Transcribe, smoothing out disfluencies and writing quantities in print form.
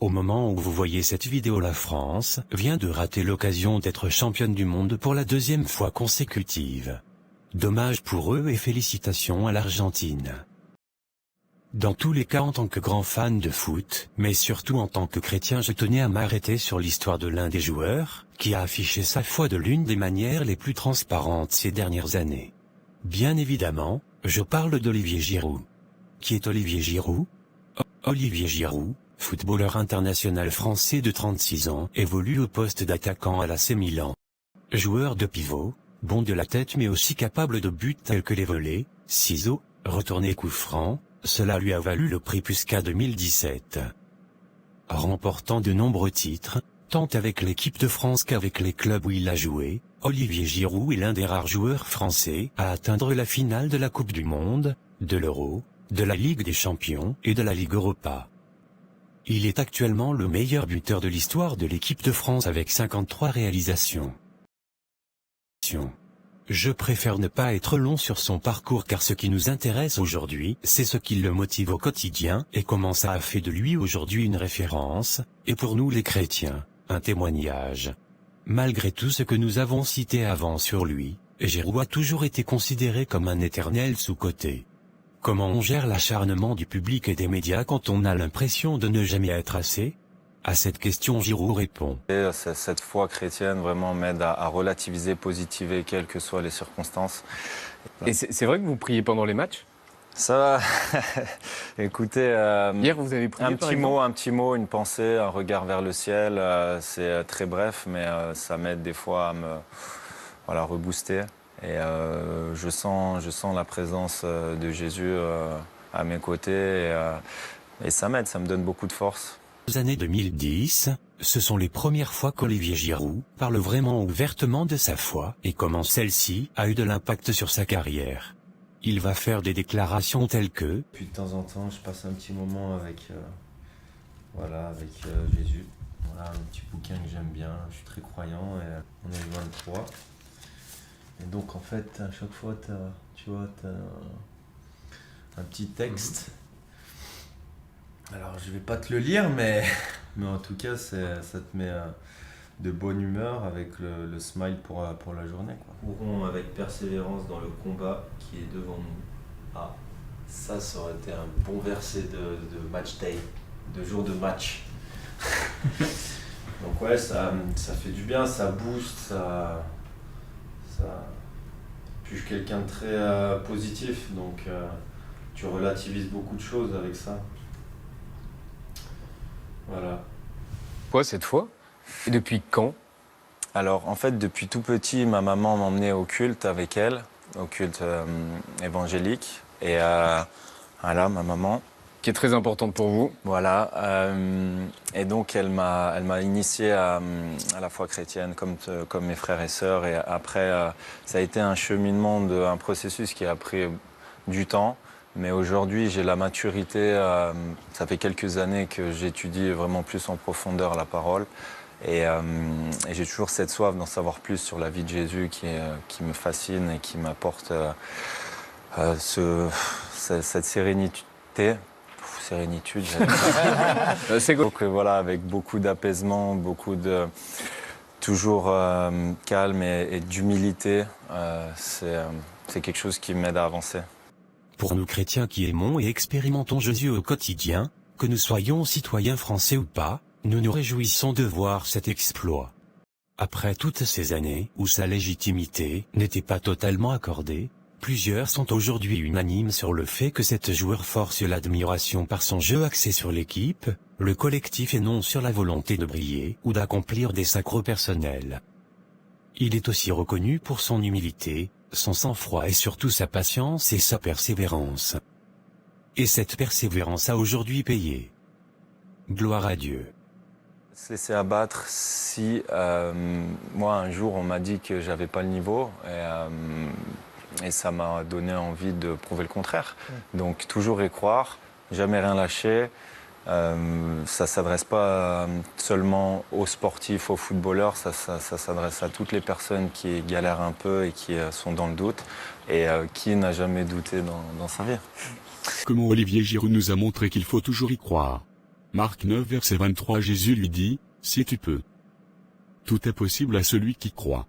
Au moment où vous voyez cette vidéo, la France vient de rater l'occasion d'être championne du monde pour la deuxième fois consécutive. Dommage pour eux et félicitations à l'Argentine. Dans tous les cas, en tant que grand fan de foot, mais surtout en tant que chrétien, je tenais à m'arrêter sur l'histoire de l'un des joueurs, qui a affiché sa foi de l'une des manières les plus transparentes ces dernières années. Bien évidemment, je parle d'Olivier Giroud. Qui est Olivier Giroud? Olivier Giroud, footballeur international français de 36 ans, évolue au poste d'attaquant à l'AC Milan. Joueur de pivot, bon de la tête mais aussi capable de buts tels que les volées, ciseaux, retournés coups francs, cela lui a valu le prix Puskás 2017. Remportant de nombreux titres, tant avec l'équipe de France qu'avec les clubs où il a joué, Olivier Giroud est l'un des rares joueurs français à atteindre la finale de la Coupe du Monde, de l'Euro, de la Ligue des Champions et de la Ligue Europa. Il est actuellement le meilleur buteur de l'histoire de l'équipe de France avec 53 réalisations. Je préfère ne pas être long sur son parcours car ce qui nous intéresse aujourd'hui, c'est ce qui le motive au quotidien et comment ça a fait de lui aujourd'hui une référence, et pour nous les chrétiens, un témoignage. Malgré tout ce que nous avons cité avant sur lui, Giroud a toujours été considéré comme un éternel sous-coté. Comment on gère l'acharnement du public et des médias quand on a l'impression de ne jamais être assez? À cette question, Giroud répond. Cette foi chrétienne vraiment m'aide à relativiser, positiver, quelles que soient les circonstances. Et c'est vrai que vous priez pendant les matchs? Ça va. Écoutez, hier vous avez prié un petit mot, une pensée, un regard vers le ciel. C'est très bref, mais ça m'aide des fois à me rebooster. Et je sens la présence de Jésus à mes côtés et ça m'aide, ça me donne beaucoup de force. Les années 2010, ce sont les premières fois qu'Olivier Giroud parle vraiment ouvertement de sa foi et comment celle-ci a eu de l'impact sur sa carrière. Il va faire des déclarations telles que « Puis de temps en temps, je passe un petit moment avec Jésus. Voilà, un petit bouquin que j'aime bien, je suis très croyant et on est le 23. Et donc en fait, à chaque fois, tu as un petit texte. Alors je vais pas te le lire, mais en tout cas, ça te met de bonne humeur avec le smile pour la journée, quoi. Courons avec persévérance dans le combat qui est devant nous. Ah, ça aurait été un bon verset de match day, de jour de match. Donc ouais, ça fait du bien, ça booste, puis je suis quelqu'un de très positif, donc tu relativises beaucoup de choses avec ça. Voilà. Quoi cette fois? Et depuis quand? Alors en fait, depuis tout petit, ma maman m'emmenait au culte avec elle, au culte évangélique. Et voilà, ma maman. Qui est très importante pour vous. Voilà. Et donc elle m'a initié à la foi chrétienne comme mes frères et sœurs. Et après, ça a été un cheminement, un processus qui a pris du temps. Mais aujourd'hui, j'ai la maturité. Ça fait quelques années que j'étudie vraiment plus en profondeur la parole. Et j'ai toujours cette soif d'en savoir plus sur la vie de Jésus qui me fascine et qui m'apporte cette sérénitude. Donc voilà, avec beaucoup d'apaisement, toujours calme et d'humilité. C'est quelque chose qui m'aide à avancer. Pour nous chrétiens qui aimons et expérimentons Jésus au quotidien, que nous soyons citoyens français ou pas, nous nous réjouissons de voir cet exploit. Après toutes ces années où sa légitimité n'était pas totalement accordée, plusieurs sont aujourd'hui unanimes sur le fait que cet joueur force l'admiration par son jeu axé sur l'équipe, le collectif et non sur la volonté de briller ou d'accomplir des sacres personnels. Il est aussi reconnu pour son humilité, son sang-froid et surtout sa patience et sa persévérance. Et cette persévérance a aujourd'hui payé. Gloire à Dieu. Se laisser abattre si moi un jour on m'a dit que j'avais pas le niveau et ça m'a donné envie de prouver le contraire. Donc toujours y croire, jamais rien lâcher. Ça s'adresse pas seulement aux sportifs, aux footballeurs, ça s'adresse à toutes les personnes qui galèrent un peu et qui sont dans le doute et qui n'a jamais douté dans sa vie. Comment Olivier Giroud nous a montré qu'il faut toujours y croire. Marc 9 verset 23 Jésus lui dit, si tu peux. Tout est possible à celui qui croit.